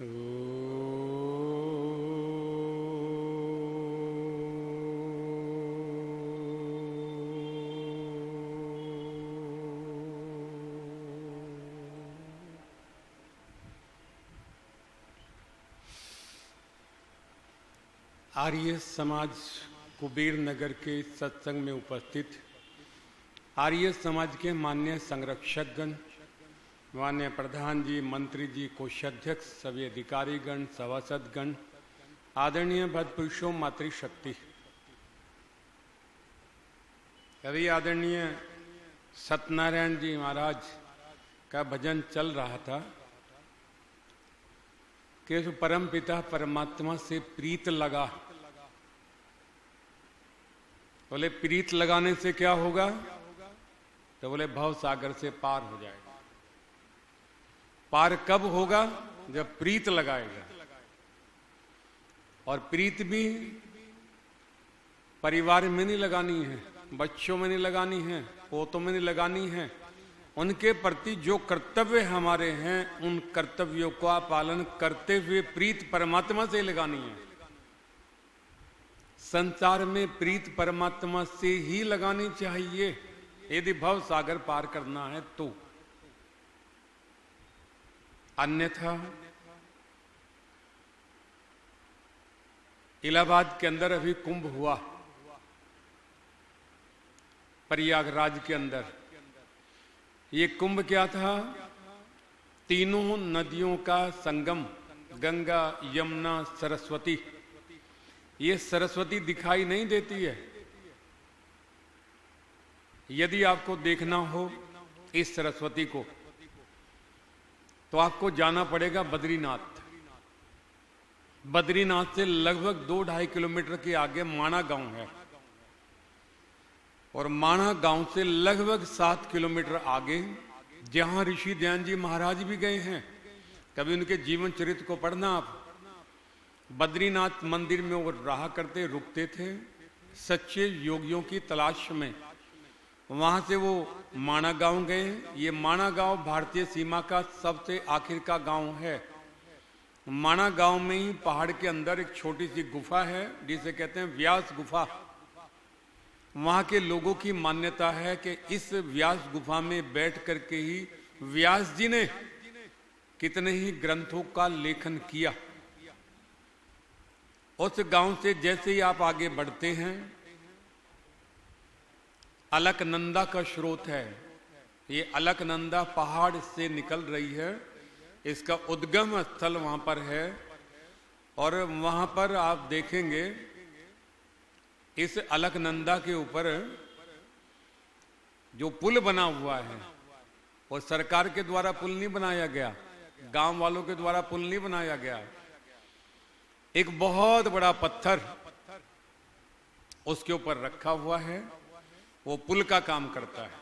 आर्य समाज कुबेर नगर के सत्संग में उपस्थित आर्य समाज के मान्य संरक्षकगण, मान्य प्रधान जी, मंत्री जी, कोषाध्यक्ष, सभी अधिकारीगण, सभासदगण, आदरणीय भद्रपुरुषों, मातृशक्ति, अभी आदरणीय सत्यनारायण जी महाराज का भजन चल रहा था कि उस परम पिता परमात्मा से प्रीत लगा। बोले प्रीत लगाने से क्या होगा? तो बोले भव सागर से पार हो जाएगा। पार कब होगा? जब प्रीत लगाएगा। और प्रीत भी परिवार में नहीं लगानी है, बच्चों में नहीं लगानी है, पोतों में नहीं लगानी है। उनके प्रति जो कर्तव्य हमारे हैं उन कर्तव्यों का पालन करते हुए प्रीत परमात्मा से लगानी है। संसार में प्रीत परमात्मा से ही लगानी चाहिए यदि भव सागर पार करना है तो। अन्यथा इलाहाबाद के अंदर अभी कुंभ हुआ, प्रयागराज के अंदर। ये कुंभ क्या था? तीनों नदियों का संगम, गंगा, यमुना, सरस्वती। ये सरस्वती दिखाई नहीं देती है। यदि आपको देखना हो इस सरस्वती को तो आपको जाना पड़ेगा बद्रीनाथ। बद्रीनाथ से लगभग 2-2.5 किलोमीटर के आगे माणा गांव है और माणा गांव से लगभग 7 किलोमीटर आगे जहां ऋषि ध्यान जी महाराज भी गए हैं। कभी उनके जीवन चरित्र को पढ़ना आप। बद्रीनाथ मंदिर में वो रहा करते, रुकते थे सच्चे योगियों की तलाश में। वहां से वो माणा गांव गए। ये माणा गांव भारतीय सीमा का सबसे आखिर का गांव है। माणा गांव में ही पहाड़ के अंदर एक छोटी सी गुफा है जिसे कहते हैं व्यास गुफा। वहां के लोगों की मान्यता है कि इस व्यास गुफा में बैठ करके ही व्यास जी ने कितने ही ग्रंथों का लेखन किया। उस गांव से जैसे ही आप आगे बढ़ते हैं अलकनंदा का स्रोत है। ये अलकनंदा पहाड़ से निकल रही है। इसका उद्गम स्थल वहां पर है और वहां पर आप देखेंगे इस अलकनंदा के ऊपर जो पुल बना हुआ है वो सरकार के द्वारा पुल नहीं बनाया गया, गांव वालों के द्वारा पुल नहीं बनाया गया। एक बहुत बड़ा पत्थर उसके ऊपर रखा हुआ है, वो पुल का काम करता है।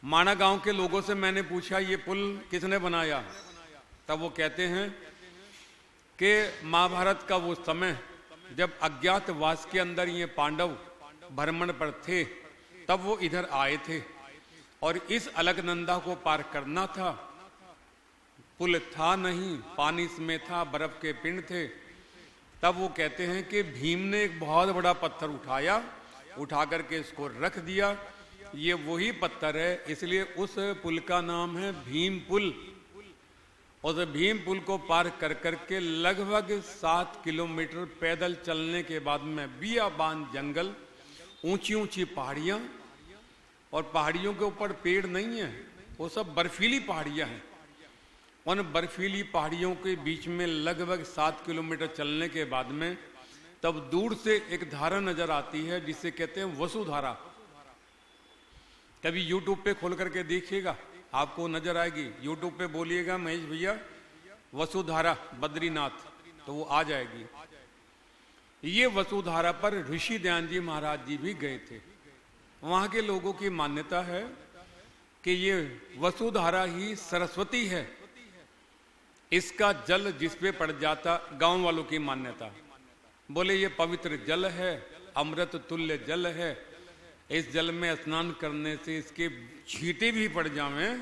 माणा गांव के लोगों से मैंने पूछा ये पुल किसने बनाया? तब वो कहते हैं कि महाभारत का वो समय जब अज्ञातवास के अंदर ये पांडव भ्रमण पर थे तब वो इधर आए थे और इस अलकनंदा को पार करना था। पुल था नहीं, पानी में था, बर्फ के पिंड थे। तब वो कहते हैं कि भीम ने एक बहुत बड़ा पत्थर उठाया, उठा करके इसको रख दिया। ये वही पत्थर है, इसलिए उस पुल का नाम है भीम पुल। उस भीम पुल को पार कर करके लगभग 7 किलोमीटर पैदल चलने के बाद में बियाबान जंगल, ऊंची ऊंची पहाड़ियां, और पहाड़ियों के ऊपर पेड़ नहीं है, वो सब बर्फीली पहाड़ियां हैं। उन बर्फीली पहाड़ियों के बीच में लगभग 7 किलोमीटर चलने के बाद में तब दूर से एक धारा नजर आती है जिसे कहते हैं वसुधारा। कभी यूट्यूब पे खोल करके देखिएगा, आपको नजर आएगी। यूट्यूब पे बोलिएगा महेश भैया वसुधारा बद्रीनाथ, तो वो आ जाएगी। ये वसुधारा पर ऋषि ध्यान जी महाराज जी भी गए थे। वहां के लोगों की मान्यता है कि ये वसुधारा ही सरस्वती है। इसका जल जिस पे पड़ जाता, गांव वालों की मान्यता, बोले ये पवित्र जल है, अमृत तुल्य जल है। इस जल में स्नान करने से इसके छींटे भी पड़ जावें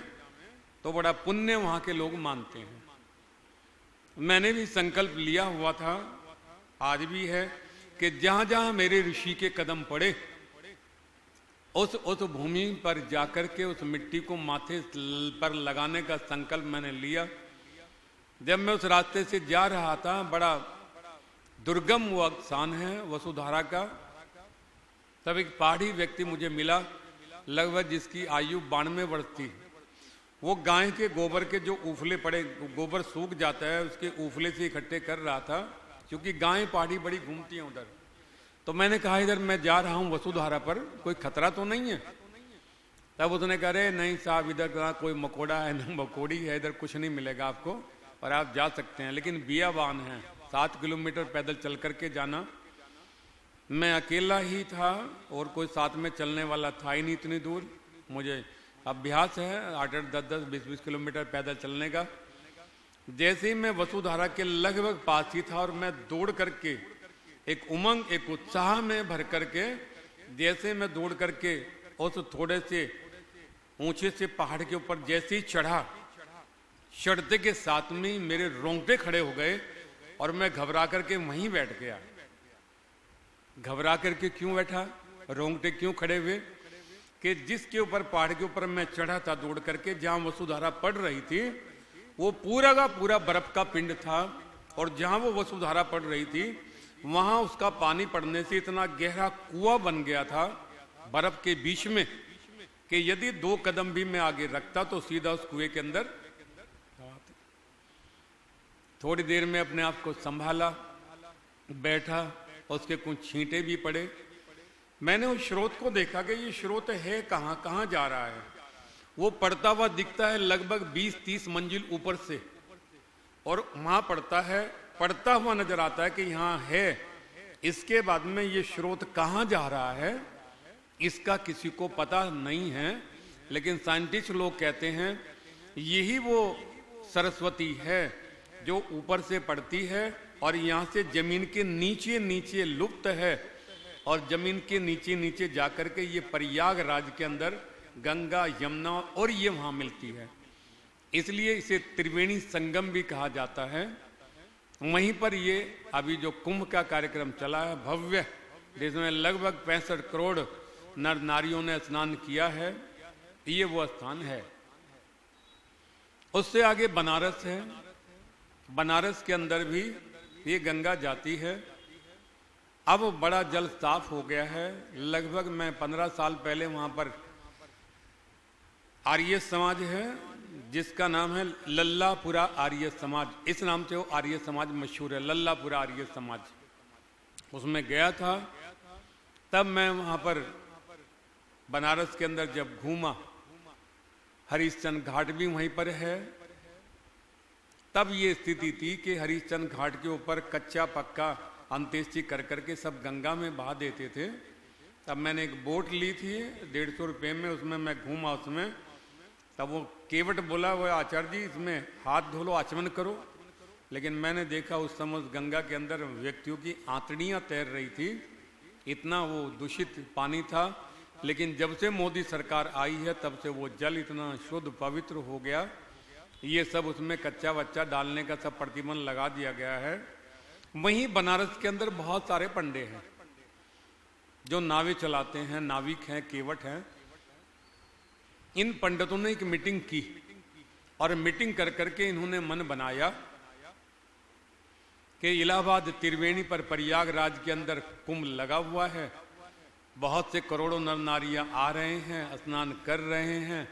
तो बड़ा पुण्य वहां के लोग मानते हैं। मैंने भी संकल्प लिया हुआ था, आज भी है, कि जहां जहां मेरे ऋषि के कदम पड़े उस भूमि पर जाकर के उस मिट्टी को माथे पर लगाने का संकल्प मैंने लिया। जब मैं उस रास्ते से जा रहा था, बड़ा दुर्गम वो स्थान है वसुधारा का, तब एक पहाड़ी व्यक्ति मुझे मिला, लगभग जिसकी आयु 92 वर्ष थी। वो गाय के गोबर के जो ऊफले पड़े, गोबर सूख जाता है, उसके ऊफले से इकट्ठे कर रहा था, क्योंकि गाय पहाड़ी बड़ी घूमती हैं उधर। तो मैंने कहा इधर मैं जा रहा हूँ वसुधारा पर, कोई खतरा तो नहीं है? तब उसने कहा अरे नहीं साहब, इधर कोई मकोड़ा है ना मकोड़ी है, इधर कुछ नहीं मिलेगा आपको और आप जा सकते हैं, लेकिन बियाबान है, 7 किलोमीटर पैदल चल करके जाना। मैं अकेला ही था और कोई साथ में चलने वाला था ही नहीं इतनी दूर। मुझे अभ्यास है 8-8, 10-10, 20-20 किलोमीटर पैदल चलने का। जैसे ही मैं वसुधारा के लगभग पास ही था और मैं दौड़ करके एक उमंग, एक उत्साह में भर करके, जैसे मैं दौड़ करके उस थोड़े से ऊंचे से पहाड़ के ऊपर जैसे ही चढ़ा, चढ़ते के साथ में मेरे रोंगटे खड़े हो गए और मैं घबरा करके वहीं बैठ गया। घबरा करके क्यों बैठा, रोंगटे क्यों खड़े हुए, कि जिसके ऊपर पहाड़ के ऊपर मैं चढ़ा था दौड़ करके, जहां वसुधारा पड़ रही थी वो पूरा का पूरा बर्फ का पिंड था, और जहां वो वसुधारा पड़ रही थी वहां उसका पानी पड़ने से इतना गहरा कुआं बन गया था बर्फ के बीच में, कि यदि 2 कदम भी मैं आगे रखता तो सीधा उस कुएं के अंदर। थोड़ी देर में अपने आप को संभाला, बैठा, उसके कुछ छींटे भी पड़े। मैंने उस स्रोत को देखा कि ये स्रोत है कहाँ जा रहा है। वो पड़ता हुआ दिखता है लगभग 20-30 मंजिल ऊपर से, और वहां पड़ता हुआ नजर आता है कि यहाँ है। इसके बाद में ये स्रोत कहाँ जा रहा है इसका किसी को पता नहीं है, लेकिन साइंटिस्ट लोग कहते हैं यही वो सरस्वती है जो ऊपर से पड़ती है और यहाँ से जमीन के नीचे नीचे लुप्त है, और जमीन के नीचे नीचे जाकर के ये प्रयागराज के अंदर गंगा, यमुना और ये वहां मिलती है। इसलिए इसे त्रिवेणी संगम भी कहा जाता है। वहीं पर ये अभी जो कुंभ का कार्यक्रम चला है भव्य, जिसमें लगभग 65 करोड़ नर नारियों ने स्नान किया है, ये वो स्थान है। उससे आगे बनारस है। बनारस के अंदर भी ये गंगा जाती है। अब बड़ा जल साफ हो गया है। लगभग मैं 15 साल पहले वहां पर आर्य समाज है जिसका नाम है लल्लापुरा आर्य समाज, इस नाम से वो आर्य समाज मशहूर है, लल्लापुरा आर्य समाज। उसमें गया था। तब मैं वहां पर बनारस के अंदर जब घूमा, हरिश्चंद्र घाट भी वहीं पर है। तब ये स्थिति थी कि हरिश्चंद्र घाट के ऊपर कच्चा पक्का अंत्येष्टि कर करके सब गंगा में बहा देते थे। तब मैंने एक बोट ली थी 150 रुपये में, उसमें मैं घूमा उसमें। तब वो केवट बोला, वो आचार्य जी इसमें हाथ धो लो, आचमन करो। लेकिन मैंने देखा उस समय उस गंगा के अंदर व्यक्तियों की आंतड़ियां तैर रही थी, इतना वो दूषित पानी था। लेकिन जब से मोदी सरकार आई है तब से वो जल इतना शुद्ध पवित्र हो गया। ये सब उसमें कच्चा वच्चा डालने का सब प्रतिबंध लगा दिया गया है। वहीं बनारस के अंदर बहुत सारे पंडे हैं जो नावें चलाते हैं, नाविक हैं, केवट हैं। इन पंडितों ने एक मीटिंग की और मीटिंग कर करके इन्होंने मन बनाया कि इलाहाबाद त्रिवेणी पर प्रयागराज के अंदर कुंभ लगा हुआ है। बहुत से करोड़ों नर नारियां आ रहे हैं, स्नान कर रहे हैं,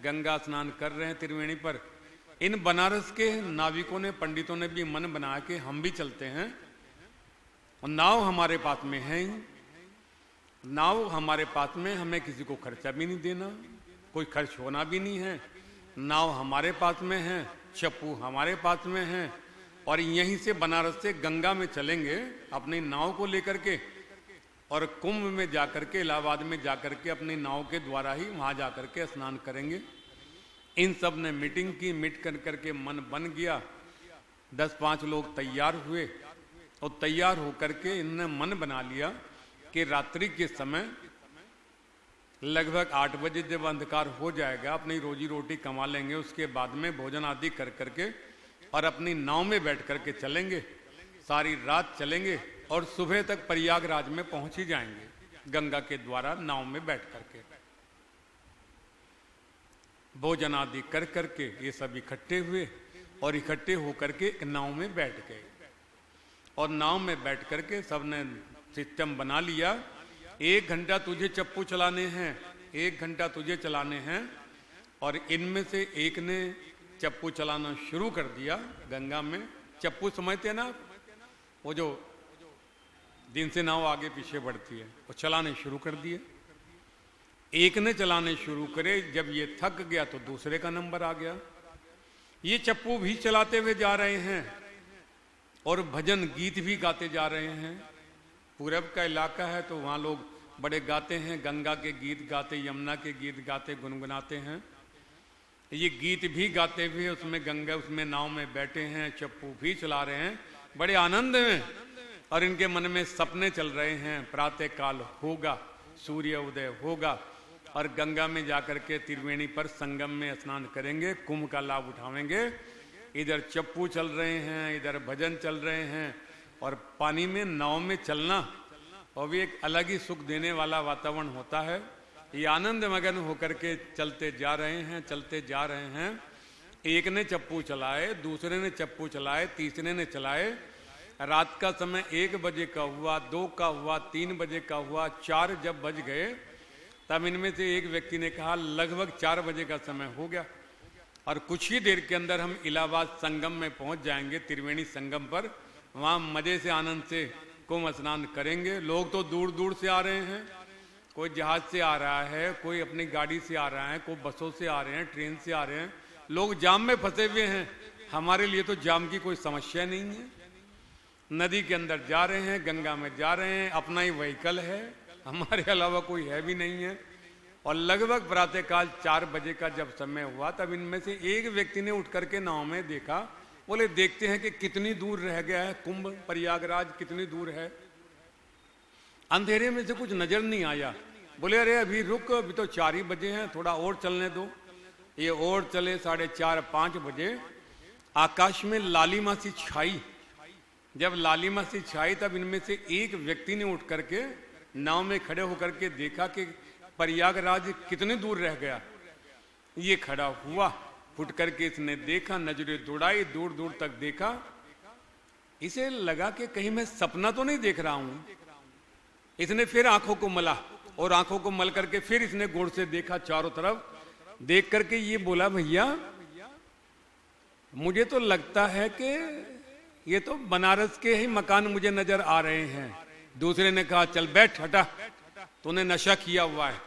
गंगा स्नान कर रहे हैं त्रिवेणी पर। इन बनारस के नाविकों ने, पंडितों ने भी मन बनाया कि हम भी चलते हैं। और नाव हमारे पास में है ही, नाव हमारे पास में, हमें किसी को खर्चा भी नहीं देना, कोई खर्च होना भी नहीं है। नाव हमारे पास में है, चप्पू हमारे पास में है, और यहीं से बनारस से गंगा में चलेंगे अपनी नाव को लेकर के, और कुंभ में जाकर के, इलाहाबाद में जाकर के अपनी नाव के द्वारा ही वहां जाकर के स्नान करेंगे। इन सब ने मीटिंग की, मीट कर करके मन बन गया। 10-5 लोग तैयार हुए और तैयार होकर के इन्होंने मन बना लिया कि रात्रि के समय लगभग 8 बजे जब अंधकार हो जाएगा, अपनी रोजी रोटी कमा लेंगे, उसके बाद में भोजन आदि कर करके और अपनी नाव में बैठ करके चलेंगे, सारी रात चलेंगे और सुबह तक प्रयागराज में पहुंच ही जाएंगे, गंगा के द्वारा नाव में बैठ करके। भोजन आदि कर करके ये सब इकट्ठे हुए और इकट्ठे होकर के एक नाव में बैठ गए और नाव में बैठ करके सबने सिस्टम बना लिया, 1 घंटा तुझे चप्पू चलाने हैं, 1 घंटा तुझे चलाने हैं। और इनमें से एक ने चप्पू चलाना शुरू कर दिया गंगा में। चप्पू समझते हैं ना, वो जो दिन से नाव आगे पीछे बढ़ती है, वो चलाने शुरू कर दिए। एक ने चलाने शुरू करे, जब ये थक गया तो दूसरे का नंबर आ गया। ये चप्पू भी चलाते हुए जा रहे हैं और भजन गीत भी गाते जा रहे हैं। पूरब का इलाका है तो वहाँ लोग बड़े गाते हैं, गंगा के गीत गाते, यमुना के गीत गाते, गुनगुनाते हैं। ये गीत भी गाते हुए उसमें गंगा, उसमें नाव में बैठे हैं, चप्पू भी चला रहे हैं, बड़े आनंद में। और इनके मन में सपने चल रहे हैं, प्रातः काल होगा, सूर्य उदय होगा और गंगा में जाकर के त्रिवेणी पर संगम में स्नान करेंगे, कुंभ का लाभ उठाएंगे। इधर चप्पू चल रहे हैं, इधर भजन चल रहे हैं और पानी में नाव में चलना और भी एक अलग ही सुख देने वाला वातावरण होता है। ये आनंद मगन होकर के चलते जा रहे हैं, चलते जा रहे हैं। एक ने चप्पू चलाए, दूसरे ने चप्पू चलाए, तीसरे ने चलाए। रात का समय 1 बजे का हुआ, 2 का हुआ, 3 बजे का हुआ, 4 जब बज गए तब इनमें से एक व्यक्ति ने कहा लगभग 4 बजे का समय हो गया और कुछ ही देर के अंदर हम इलाहाबाद संगम में पहुंच जाएंगे, त्रिवेणी संगम पर। वहां मजे से आनंद से कुंभ स्नान करेंगे। लोग तो दूर दूर से आ रहे हैं, कोई जहाज से आ रहा है, कोई अपनी गाड़ी से आ रहा है, कोई बसों से आ रहे हैं, ट्रेन से आ रहे हैं। लोग जाम में फंसे हुए हैं, हमारे लिए तो जाम की कोई समस्या नहीं है। नदी के अंदर जा रहे हैं, गंगा में जा रहे हैं, अपना ही व्हीकल है, हमारे अलावा कोई है भी नहीं है। और लगभग प्रातःकाल 4 बजे का जब समय हुआ तब इनमें से एक व्यक्ति ने उठ करके नाव में देखा, बोले देखते हैं कि कितनी दूर रह गया है कुंभ, प्रयागराज कितनी दूर है। अंधेरे में से कुछ नजर नहीं आया। बोले अरे अभी रुक, अभी तो 4 ही बजे हैं, थोड़ा और चलने दो। ये और चले 4:30-5 बजे। आकाश में लालिमा सी छाई। जब लालिमा सी छाई तब इनमें से एक व्यक्ति ने उठ करके नाव में खड़े होकर के देखा कि प्रयागराज कितने दूर रह गया। ये खड़ा हुआ, फुट करके इसने देखा, नजरें दौड़ाई, दूर दूर तक देखा। इसे लगा कि कहीं मैं सपना तो नहीं देख रहा हूं। इसने फिर आंखों को मला और आंखों को मल करके फिर इसने गौर से देखा चारों तरफ। देख करके ये बोला भैया मुझे तो लगता है कि ये तो बनारस के ही मकान मुझे नजर आ रहे हैं। दूसरे ने कहा चल बैठ, हटा, तूने नशा किया हुआ है,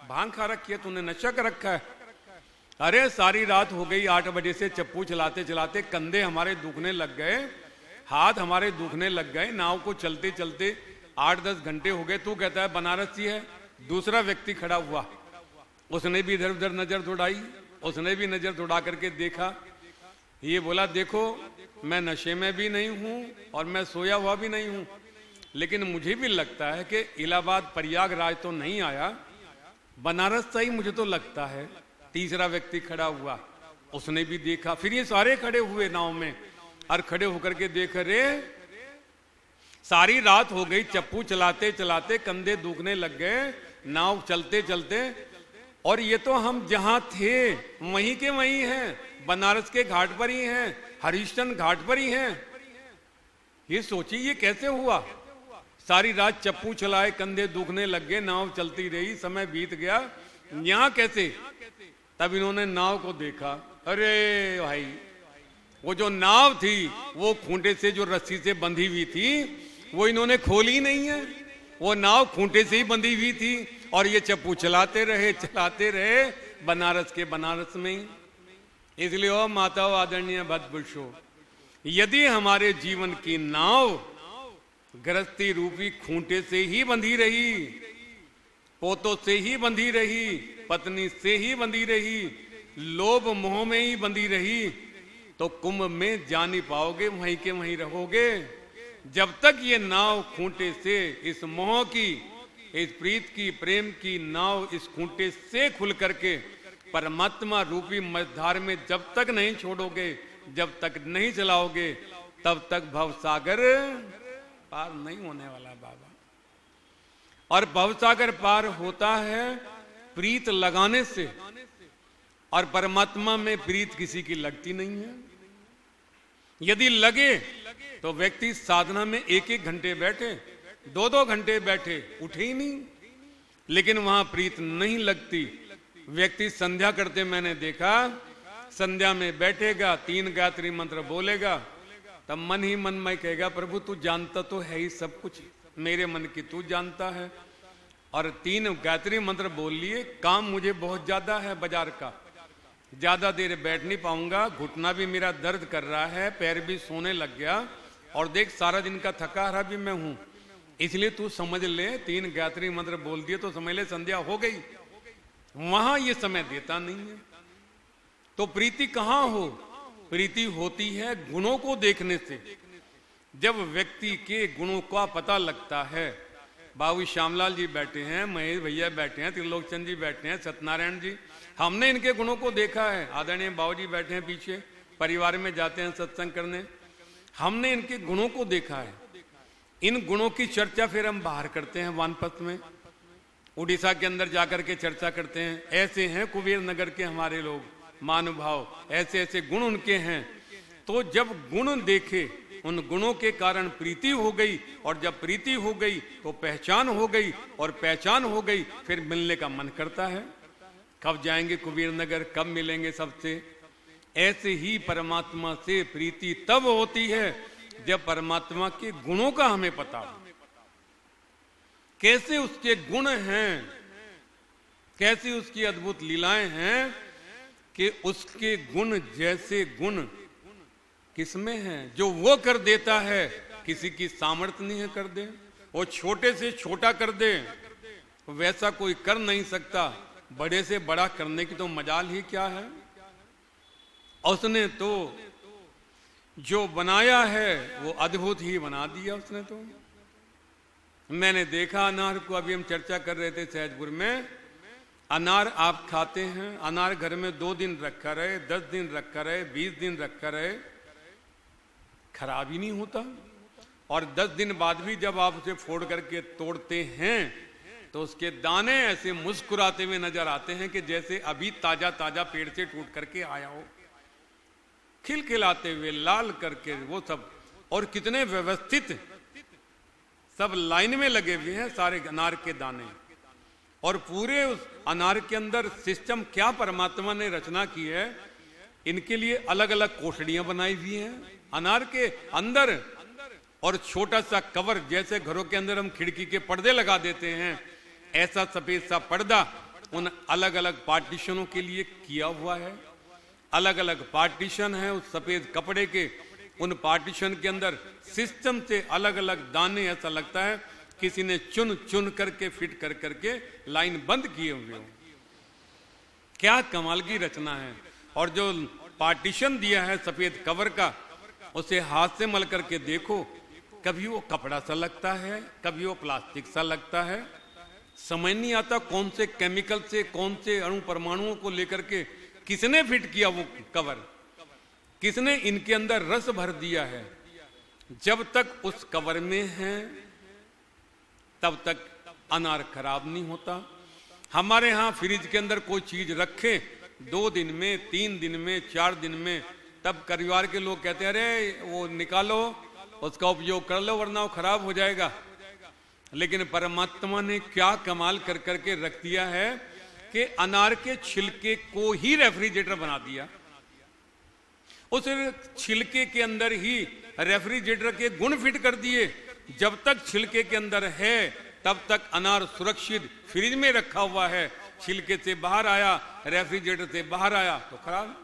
भांग खा रखी है, तूने नशा कर रखा है। अरे सारी रात हो गई, 8 बजे से चप्पू चलाते चलाते कंधे हमारे दुखने लग गए, हाथ हमारे दुखने लग गए, नाव को चलते चलते 8-10 घंटे हो गए। तू कहता है बनारसी है। दूसरा व्यक्ति खड़ा हुआ, उसने भी इधर उधर नजर दौड़ाई, उसने भी नजर दौड़ा करके देखा। ये बोला देखो मैं नशे में भी नहीं हूं और मैं सोया हुआ भी नहीं हूं, लेकिन मुझे भी लगता है कि इलाहाबाद प्रयागराज तो नहीं आया, बनारस से ही मुझे तो लगता है। तीसरा व्यक्ति खड़ा हुआ, उसने भी देखा। फिर ये सारे खड़े हुए नाव में और खड़े होकर के देख रहे, सारी रात हो गई, चप्पू चलाते चलाते कंधे दुखने लग गए, नाव चलते चलते, और ये तो हम जहां थे वहीं के वहीं हैं, बनारस के घाट पर ही हैं, हरिश्चंद्र घाट पर ही हैं। ये सोचिए ये कैसे हुआ। सारी रात चप्पू चलाए, कंधे दुखने लग गए, नाव चलती रही, समय बीत गया, यहां कैसे। तब इन्होंने नाव को देखा। अरे भाई वो जो नाव थी वो खूंटे से जो रस्सी से बंधी हुई थी वो इन्होंने खोली नहीं है, वो नाव खूंटे से ही बंधी हुई थी और ये चप्पू चलाते रहे बनारस के बनारस में ही। इसलिए ओ माताओं, आदरणीय भद्रपुरुषों, यदि हमारे जीवन की नाव गृहस्थी रूपी खूंटे से ही बंधी रही, पोतों से ही बंधी रही, पत्नी से ही बंधी रही, लोभ मोह में ही बंधी रही, तो कुंभ में जा नहीं पाओगे, वहीं के वहीं रहोगे। जब तक ये नाव खूंटे से, इस मोह की, इस प्रीत की, प्रेम की नाव इस खूंटे से खुल करके परमात्मा रूपी मझधार में जब तक नहीं छोड़ोगे, जब तक नहीं चलाओगे तब तक भवसागर पार नहीं होने वाला बाबा। और भवसागर पार होता है प्रीत लगाने से, और परमात्मा में प्रीत किसी की लगती नहीं है। यदि लगे तो व्यक्ति साधना में 1-1 घंटे बैठे, 2-2 घंटे बैठे, उठे ही नहीं, लेकिन वहां प्रीत नहीं लगती। व्यक्ति संध्या करते मैंने देखा, संध्या में बैठेगा, 3 गायत्री मंत्र बोलेगा, तब मन ही मन में कहेगा प्रभु तू जानता तो है ही सब कुछ, मेरे मन की तू जानता है। और 3 गायत्री मंत्र बोल लिए, काम मुझे बहुत ज्यादा है बाजार का, ज्यादा देर बैठ नहीं पाऊंगा, घुटना भी मेरा दर्द कर रहा है, पैर भी सोने लग गया, और देख सारा दिन का थका हारा भी मैं हूं, इसलिए तू समझ ले 3 गायत्री मंत्र बोल दिए तो समझ ले संध्या हो गई। वहां ये समय देता नहीं है। तो प्रीति कहां हो? प्रीति होती है गुणों को देखने से। जब व्यक्ति के गुणों का पता लगता है, बाबू श्यामलाल जी बैठे हैं, महेश भैया बैठे हैं, त्रिलोकचंद जी बैठे हैं, सत्यनारायण जी, हमने इनके गुणों को देखा है। आदरणीय बाबू जी बैठे हैं पीछे, परिवार में जाते हैं सत्संग करने, हमने इनके गुणों को देखा है। इन गुणों की चर्चा फिर हम बाहर करते हैं, वानपथ में, उड़ीसा के अंदर जाकर के चर्चा करते हैं। ऐसे हैं कुबेर नगर के हमारे लोग, महानुभाव, ऐसे ऐसे गुण उनके हैं। तो जब गुण देखे, उन गुणों के कारण प्रीति हो गई, और जब प्रीति हो गई तो पहचान हो गई, और पहचान हो गई फिर मिलने का मन करता है, कब जाएंगे कुबेर नगर, कब मिलेंगे सबसे। ऐसे ही परमात्मा से प्रीति तब होती है जब परमात्मा के गुणों का हमें पता हो, कैसे उसके गुण हैं, कैसी उसकी अद्भुत लीलाएं हैं, कि उसके गुण जैसे गुण किसमें हैं? जो वो कर देता है किसी की सामर्थ्य नहीं है कर दे। वो छोटे से छोटा कर दे वैसा कोई कर नहीं सकता, बड़े से बड़ा करने की तो मजाल ही क्या है। उसने तो जो बनाया है वो अद्भुत ही बना दिया उसने। तो मैंने देखा अनार को, अभी हम चर्चा कर रहे थे सहजपुर में, अनार आप खाते हैं, अनार घर में 2 दिन रखा रहे, 10 दिन रखा रहे, 20 दिन रखा रहे, खराब ही नहीं होता। और 10 दिन बाद भी जब आप उसे फोड़ करके तोड़ते हैं तो उसके दाने ऐसे मुस्कुराते हुए नजर आते हैं कि जैसे अभी ताजा ताजा पेड़ से टूट करके आया हो, खिलखिलाते हुए, लाल करके वो सब, और कितने व्यवस्थित सब लाइन में लगे हुए हैं सारे अनार के दाने। और पूरे उस अनार के अंदर सिस्टम क्या परमात्मा ने रचना की है, इनके लिए अलग अलग कोठड़ियां बनाई हुई हैं अनार के अंदर, और छोटा सा कवर, जैसे घरों के अंदर हम खिड़की के पर्दे लगा देते हैं, ऐसा सफेद सा पर्दा उन अलग अलग पार्टीशनों के लिए किया हुआ है। अलग अलग पार्टीशन है उस सफेद कपड़े के, उन पार्टीशन के अंदर सिस्टम से अलग अलग दाने, ऐसा लगता है किसी ने चुन चुन करके फिट कर करके लाइन बंद किए हुए हो। क्या कमाल की रचना है। और जो पार्टीशन दिया है सफेद कवर का, उसे हाथ से मल करके देखो, कभी वो कपड़ा सा लगता है, कभी वो प्लास्टिक सा लगता है, समझ नहीं आता कौन से केमिकल से, कौन से अणु परमाणुओं को लेकर के किसने फिट किया वो कवर, किसने इनके अंदर रस भर दिया है। जब तक उस कवर में है तब तक अनार खराब नहीं होता। हमारे यहाँ फ्रिज के अंदर कोई चीज रखे 2 दिन में, 3 दिन में, 4 दिन में, तब परिवार के लोग कहते हैं अरे वो निकालो, उसका उपयोग कर लो वरना वो खराब हो जाएगा। लेकिन परमात्मा ने क्या कमाल कर करके रख दिया है कि अनार के छिलके को ही रेफ्रिजरेटर बना दिया। उस छिलके के अंदर ही रेफ्रिजरेटर के गुण फिट कर दिए। जब तक छिलके के अंदर है तब तक अनार सुरक्षित फ्रिज में रखा हुआ है, छिलके से बाहर आया, रेफ्रिजरेटर से बाहर आया तो खराब।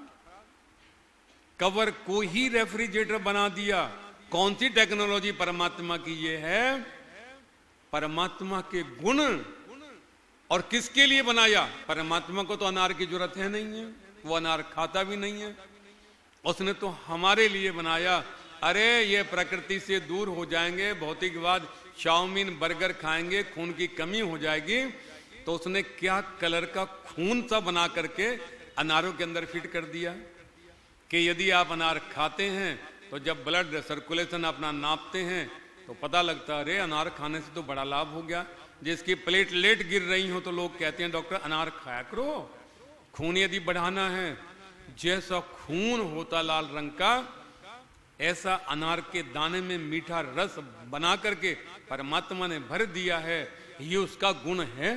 कवर को ही रेफ्रिजरेटर बना दिया। कौन सी टेक्नोलॉजी परमात्मा की ये है? परमात्मा के गुण। और किसके लिए बनाया? परमात्मा को तो अनार की जरूरत है नहीं है, वो अनार खाता भी नहीं है, उसने तो हमारे लिए बनाया। अरे ये प्रकृति से दूर हो जाएंगे, भौतिकवाद, चाउमीन बर्गर खाएंगे, खून की कमी हो जाएगी, तो उसने क्या कलर का खून सा बना करके अनारों के अंदर फिट कर दिया। कि यदि आप अनार खाते हैं तो जब ब्लड सर्कुलेशन अपना नापते हैं तो पता लगता है अरे अनार खाने से तो बड़ा लाभ हो गया। जिसकी प्लेटलेट गिर रही हो तो लोग कहते हैं डॉक्टर अनार खाया करो, खून यदि बढ़ाना है। जैसा खून होता लाल रंग का, ऐसा अनार के दाने में मीठा रस बना करके परमात्मा ने भर दिया है। ये उसका गुण है,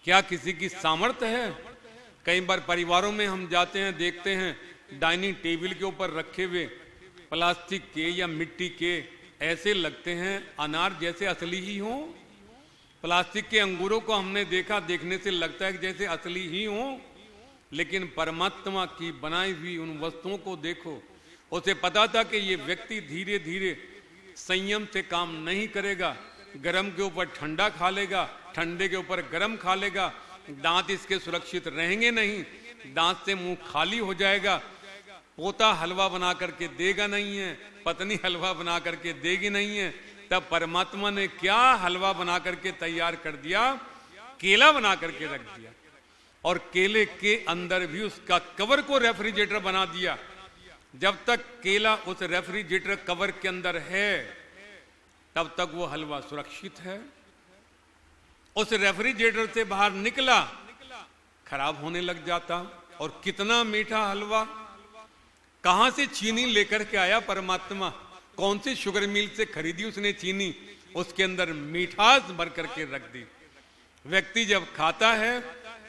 क्या किसी की सामर्थ्य है? कई बार परिवारों में हम जाते हैं, देखते हैं डाइनिंग टेबल के ऊपर रखे हुए प्लास्टिक के या मिट्टी के ऐसे लगते हैं अनार जैसे असली ही हो। प्लास्टिक के अंगूरों को हमने देखा, देखने से लगता है कि जैसे असली ही हो, लेकिन परमात्मा की बनाई हुई उन वस्तुओं को देखो। उसे पता था कि ये व्यक्ति धीरे धीरे संयम से काम नहीं करेगा, गरम के ऊपर ठंडा खा लेगा, ठंडे के ऊपर गरम खा लेगा, दांत इसके सुरक्षित रहेंगे नहीं, दांत से मुंह खाली हो जाएगा, पोता हलवा बना करके देगा नहीं है, पत्नी हलवा बना करके देगी नहीं है। तब परमात्मा ने क्या हलवा बना करके तैयार कर दिया, केला बना करके रख दिया, और केले के अंदर भी उसका कवर को रेफ्रिजरेटर बना दिया। जब तक केला उस रेफ्रिजरेटर कवर के अंदर है तब तक वो हलवा सुरक्षित है। उस रेफ्रिजरेटर से बाहर निकला खराब होने लग जाता। और कितना मीठा हलवा, कहां से चीनी लेकर के आया परमात्मा, कौन सी शुगर मिल से खरीदी उसने चीनी, उसके अंदर मिठास भर करके रख दी। व्यक्ति जब खाता है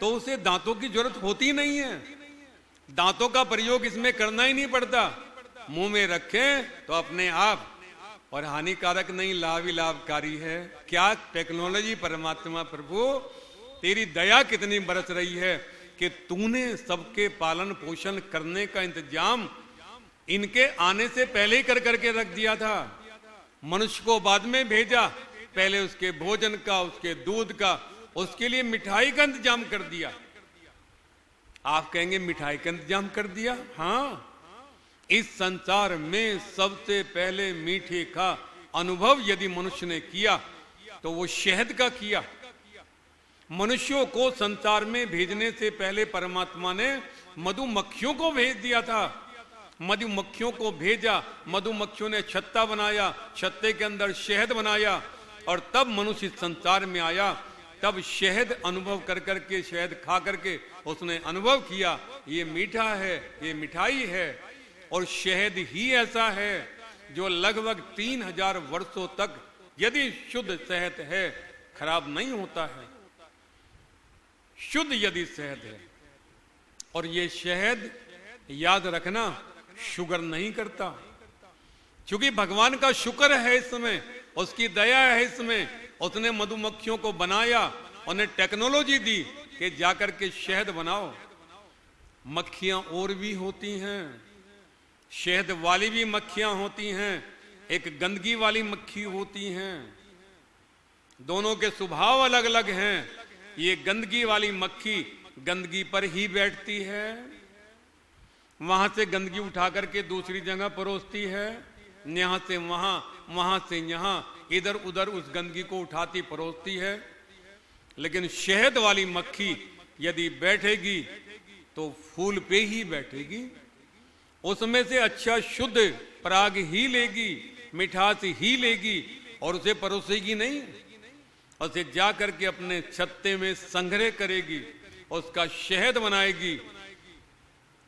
तो उसे दांतों की जरूरत होती नहीं है, दांतों का प्रयोग इसमें करना ही नहीं पड़ता, मुंह में रखें तो अपने आप, और हानिकारक नहीं, लाभ ही लाभकारी है। क्या टेक्नोलॉजी परमात्मा प्रभु, तेरी दया कितनी बरस रही है कि तूने सबके पालन पोषण करने का इंतजाम इनके आने से पहले ही कर करके रख दिया था। मनुष्य को बाद में भेजा, पहले उसके भोजन का, उसके दूध का, उसके लिए मिठाई का इंतजाम कर दिया। आप कहेंगे मिठाई का इंतजाम कर दिया? हाँ, इस संसार में सबसे पहले मीठे का अनुभव यदि मनुष्य ने किया तो वो शहद का किया। मनुष्यों को संसार में भेजने से पहले परमात्मा ने मधुमक्खियों को भेज दिया था। मधुमक्खियों को भेजा, मधुमक्खियों ने छत्ता बनाया, छत्ते के अंदर शहद बनाया, और तब मनुष्य इस संसार में आया। तब शहद अनुभव कर करके, शहद खा करके उसने अनुभव किया ये मीठा है, ये मिठाई है। और शहद ही ऐसा है जो लगभग 3000 वर्षों तक यदि शुद्ध शहद है खराब नहीं होता है, शुद्ध यदि शहद है। और ये शहद याद रखना शुगर नहीं करता, क्योंकि भगवान का शुक्र है इसमें, उसकी दया है इसमें। उसने मधुमक्खियों को बनाया, उन्हें टेक्नोलॉजी दी कि जाकर के शहद बनाओ। मक्खियां और भी होती हैं, शहद वाली भी मक्खियां होती हैं, एक गंदगी वाली मक्खी होती हैं, दोनों के स्वभाव अलग अलग हैं। ये गंदगी वाली मक्खी गंदगी पर ही बैठती है, वहां से गंदगी उठा करके दूसरी जगह परोसती है, यहां से वहां, वहां से यहां, इधर उधर उस गंदगी को उठाती परोसती है। लेकिन शहद वाली मक्खी यदि बैठेगी तो फूल पे ही बैठेगी, उसमें से अच्छा शुद्ध पराग ही लेगी, मिठास ही लेगी, और उसे परोसेगी नहीं, उसे जा करके अपने छत्ते में संग्रह करेगी, उसका शहद बनाएगी।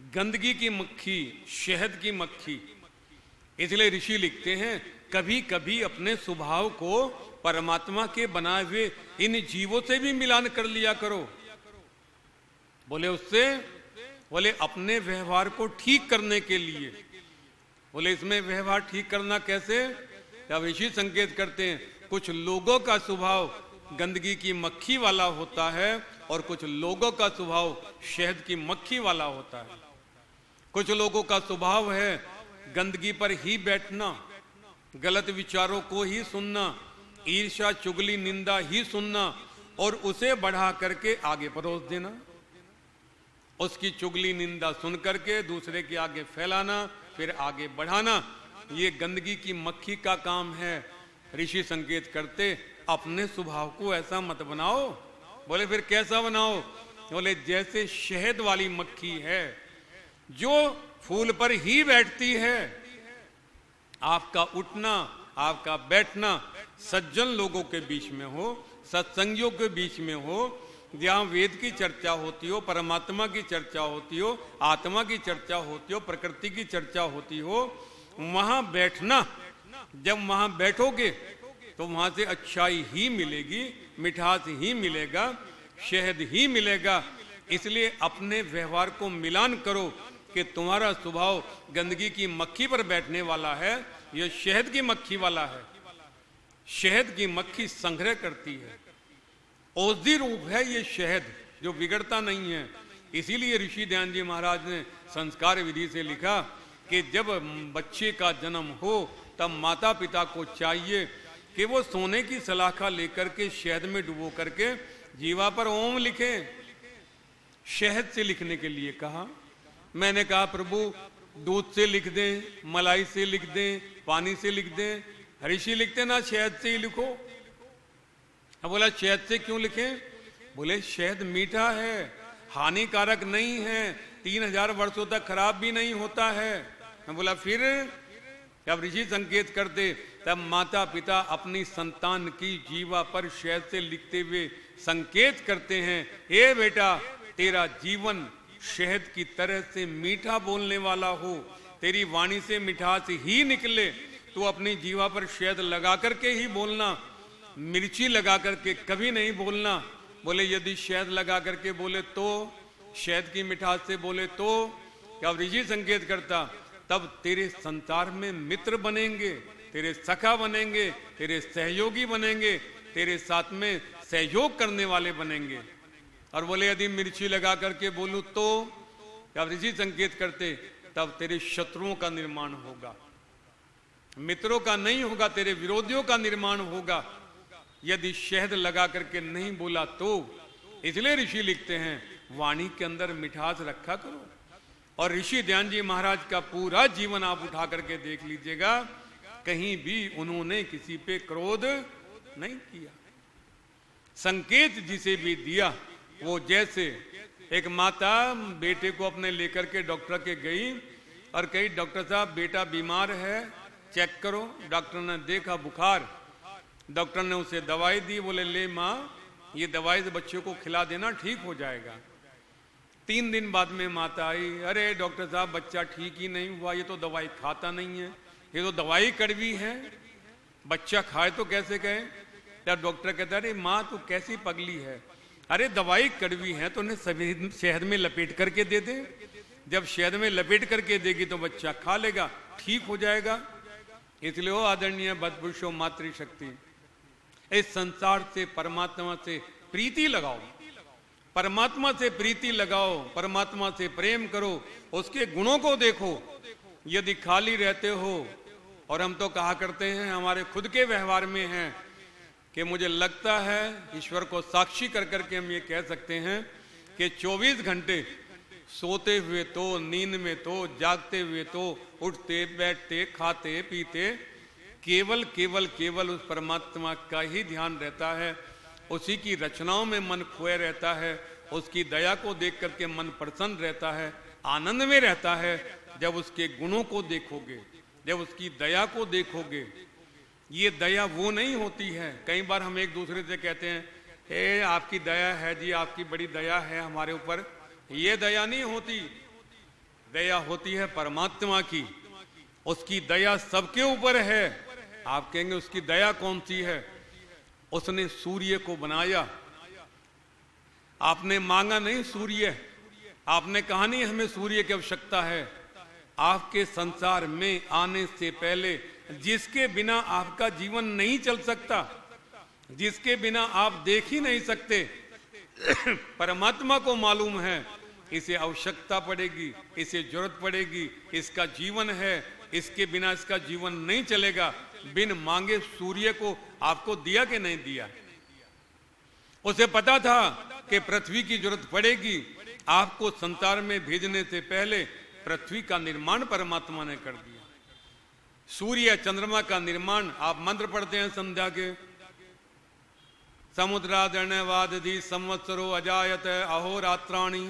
गंदगी की मक्खी, शहद की मक्खी। इसलिए ऋषि लिखते हैं कभी कभी अपने स्वभाव को परमात्मा के बनाए हुए इन जीवों से भी मिलान कर लिया करो। बोले उससे, बोले अपने व्यवहार को ठीक करने के लिए। बोले इसमें व्यवहार ठीक करना कैसे? तब ऋषि संकेत करते हैं कुछ लोगों का स्वभाव गंदगी की मक्खी वाला होता है और कुछ लोगों का स्वभाव शहद की मक्खी वाला होता है। कुछ लोगों का स्वभाव है गंदगी पर ही बैठना, गलत विचारों को ही सुनना, ईर्ष्या चुगली निंदा ही सुनना और उसे बढ़ा करके आगे परोस देना, उसकी चुगली निंदा सुन करके दूसरे के आगे फैलाना, फिर आगे बढ़ाना। ये गंदगी की मक्खी का काम है। ऋषि संकेत करते अपने स्वभाव को ऐसा मत बनाओ। बोले फिर कैसा बनाओ? बोले जैसे शहद वाली मक्खी है जो फूल पर ही बैठती है। आपका उठना, आपका बैठना सज्जन लोगों के बीच में हो, सत्संगियों के बीच में हो, जहाँ वेद की चर्चा होती हो, परमात्मा की चर्चा होती हो, आत्मा की चर्चा होती हो, प्रकृति की चर्चा होती हो, वहां बैठना। जब वहां बैठोगे तो वहां से अच्छाई ही मिलेगी, मिठास ही मिलेगा, शहद ही मिलेगा। इसलिए अपने व्यवहार को मिलान करो कि तुम्हारा स्वभाव गंदगी की मक्खी पर बैठने वाला है, यह शहद की मक्खी वाला है। शहद की मक्खी संग्रह करती है, औषधि रूप है ये शहद, जो बिगड़ता नहीं है। इसीलिए ऋषि ध्यान जी महाराज ने संस्कार विधि से लिखा कि जब बच्चे का जन्म हो तब माता पिता को चाहिए कि वो सोने की सलाखा लेकर के शहद में डुबो करके जीवा पर ओम लिखे। शहद से लिखने के लिए कहा। मैंने कहा प्रभु दूध से लिख दें, मलाई से लिख दें, पानी से लिख दें। ऋषि लिखते ना शहद से ही लिखो। अब बोला शहद से क्यों लिखें? बोले शहद मीठा है, हानिकारक नहीं है, 3000 वर्षों तक खराब भी नहीं होता है। मैं बोला फिर जब ऋषि संकेत करते तब माता पिता अपनी संतान की जीवा पर शहद से लिखते हुए संकेत करते हैं, हे बेटा तेरा जीवन शहद की तरह से मीठा बोलने वाला हो, तेरी वाणी से मिठास ही निकले। तू अपनी जीवा पर शहद लगा करके ही बोलना, मिर्ची लगा करके कभी नहीं बोलना। बोले यदि शहद लगा करके बोले तो, शहद की मिठास से बोले तो, क्या ऋषि संकेत करता तब तेरे संसार में मित्र बनेंगे, तेरे सखा बनेंगे, तेरे सहयोगी बनेंगे, तेरे साथ में सहयोग करने वाले बनेंगे। और बोले यदि मिर्ची लगा करके बोलूं तो, जब ऋषि संकेत करते तब तेरे शत्रुओं का निर्माण होगा, मित्रों का नहीं होगा, तेरे विरोधियों का निर्माण होगा यदि शहद लगा करके नहीं बोला तो। इसलिए ऋषि लिखते हैं वाणी के अंदर मिठास रखा करो। और ऋषि ध्यान जी महाराज का पूरा जीवन आप उठा करके देख लीजिएगा, कहीं भी उन्होंने किसी पे क्रोध नहीं किया। संकेत जिसे भी दिया वो जैसे एक माता बेटे को अपने लेकर के डॉक्टर के गई और कही डॉक्टर साहब बेटा बीमार है, चेक करो। डॉक्टर ने देखा बुखार, डॉक्टर ने उसे दवाई दी। बोले ले माँ ये दवाई से बच्चे को खिला देना, ठीक हो जाएगा। 3 दिन बाद में माता आई, अरे डॉक्टर साहब बच्चा ठीक ही नहीं हुआ, ये तो दवाई खाता नहीं है, ये तो दवाई कड़वी है, बच्चा खाए तो कैसे कहे। जब डॉक्टर कहता अरे माँ तू कैसी पगली है, अरे दवाई कड़वी है तो उन्हें सभी शहद में लपेट करके दे दे, जब शहद में लपेट करके देगी तो बच्चा खा लेगा, ठीक हो जाएगा। इसलिए वो आदरणीय बदपुरुषों मातृशक्ति, इस संसार से परमात्मा से प्रीति लगाओ, परमात्मा से प्रीति लगाओ, परमात्मा से प्रेम करो, उसके गुणों को देखो। यदि खाली रहते हो, और हम तो कहा करते हैं हमारे खुद के व्यवहार में हैं कि मुझे लगता है ईश्वर को साक्षी कर करके हम ये कह सकते हैं कि 24 घंटे सोते हुए तो, नींद में तो, जागते हुए तो, उठते बैठते खाते पीते केवल केवल केवल उस परमात्मा का ही ध्यान रहता है, उसी की रचनाओं में मन खोए रहता है, उसकी दया को देख करके मन प्रसन्न रहता है, आनंद में रहता है। जब उसके गुणों को देखोगे, जब उसकी दया को देखोगे, ये दया वो नहीं होती है। कई बार हम एक दूसरे से कहते हैं हे आपकी दया है जी, आपकी बड़ी दया है हमारे ऊपर, ये दया नहीं होती। दया होती है परमात्मा की, उसकी दया सबके ऊपर है। आप कहेंगे उसकी दया कौन सी है? उसने सूर्य को बनाया, आपने मांगा नहीं सूर्य, आपने कहा नहीं हमें सूर्य की आवश्यकता है। आपके संसार में आने से पहले जिसके बिना आपका जीवन नहीं चल सकता, जिसके बिना आप देख ही नहीं सकते, परमात्मा को मालूम है इसे आवश्यकता पड़ेगी, इसे जरूरत पड़ेगी, इसका जीवन है, इसके बिना इसका जीवन नहीं चलेगा। बिन मांगे सूर्य को आपको दिया कि नहीं दिया? उसे पता था कि पृथ्वी की जरूरत पड़ेगी, आपको संसार में भेजने से पहले पृथ्वी का निर्माण परमात्मा ने कर दिया। सूर्य चंद्रमा का निर्माण आप मंत्र पढ़ते हैं संध्या के, समुद्रादर्णवादधि संवत्सरो अजायत अहोरात्राणि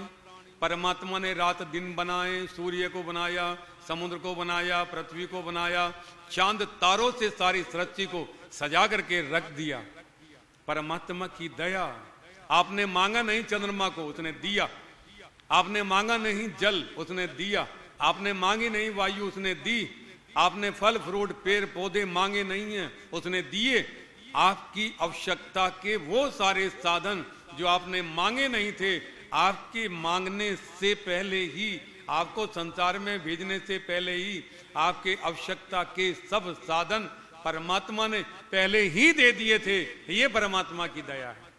परमात्मा ने रात दिन बनाए, सूर्य को बनाया, समुद्र को बनाया, पृथ्वी को बनाया, चांद तारों से सारी सृष्टि को सजा करके रख दिया। परमात्मा की दया। आपने मांगा नहीं चंद्रमा को, उसने दिया। आपने मांगा नहीं जल, उसने दिया। आपने मांगी नहीं वायु, उसने दी। आपने फल फ्रूट पेड़ पौधे मांगे नहीं हैं, उसने दिए। आपकी आवश्यकता के वो सारे साधन जो आपने मांगे नहीं थे, आपके मांगने से पहले ही, आपको संसार में भेजने से पहले ही आपके आवश्यकता के सब साधन परमात्मा ने पहले ही दे दिए थे। ये परमात्मा की दया है।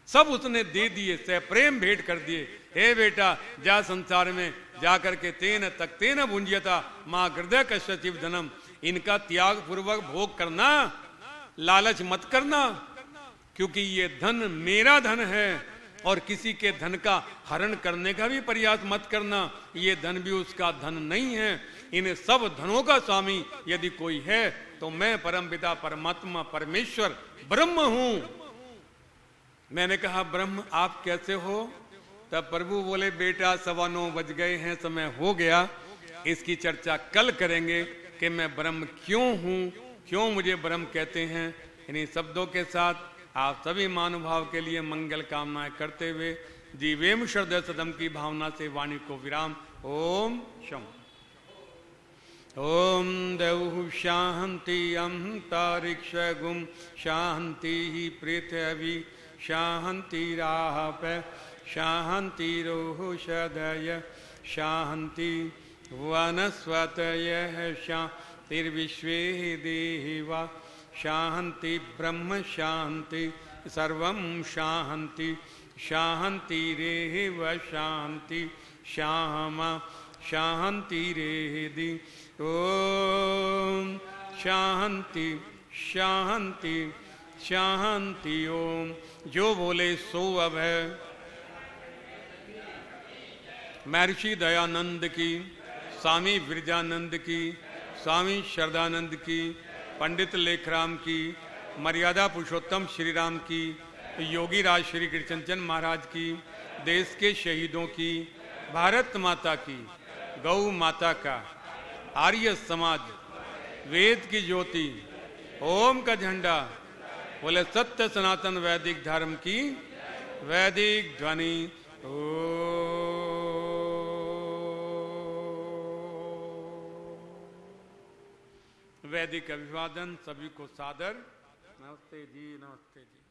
सब उसने दे दिए, से प्रेम भेंट कर दिए। हे बेटा जा संसार में जाकर के तेन तक्तेन भुंज्यता मां हृदय कश्यचिव धनम, इनका त्याग पूर्वक भोग करना, लालच मत करना, क्योंकि ये धन मेरा धन है और किसी के धन का हरण करने का भी प्रयास मत करना। ये धन भी उसका धन नहीं है। इन सब धनों का स्वामी यदि कोई है तो मैं परमपिता परमात्मा परमेश्वर ब्रह्म हूं। मैंने कहा ब्रह्म आप कैसे हो? तब प्रभु बोले बेटा 9:15 बज गए हैं, समय हो गया, इसकी चर्चा कल करेंगे कि मैं ब्रह्म क्यों हूं, क्यों मुझे ब्रह्म कहते हैं। इन्हीं शब्दों के साथ आप सभी महानुभाव के लिए मंगल कामनाएं करते हुए जीवेम श्रद्धेय सदम की भावना से वाणी को विराम। ओम शम। ओम देव शांति अंतरिक्ष गुम शांति पृथ्वी शांति राप शांति रोषधय शांति वनस्पतय शांतिर्विश्वे देवा शांति ब्रह्म शांति सर्वं शांति शांतिरेव शांति श्यामा शांतिरेधि। ओम शांति शांति शांति। ओम। जो बोले सो अब है। महर्षि दयानंद की, स्वामी विरजानंद की, स्वामी श्रद्धानंद की, पंडित लेखराम की, मर्यादा पुरुषोत्तम श्री राम की, योगी राज श्री कृष्णचंद महाराज की, देश के शहीदों की, भारत माता की, गौ माता का, आर्य समाज, वेद की ज्योति, ओम का झंडा, बोले सत्य सनातन वैदिक धर्म की वैदिक ध्वनि। वैदिक अभिवादन सभी को सादर। नमस्ते जी, नमस्ते जी।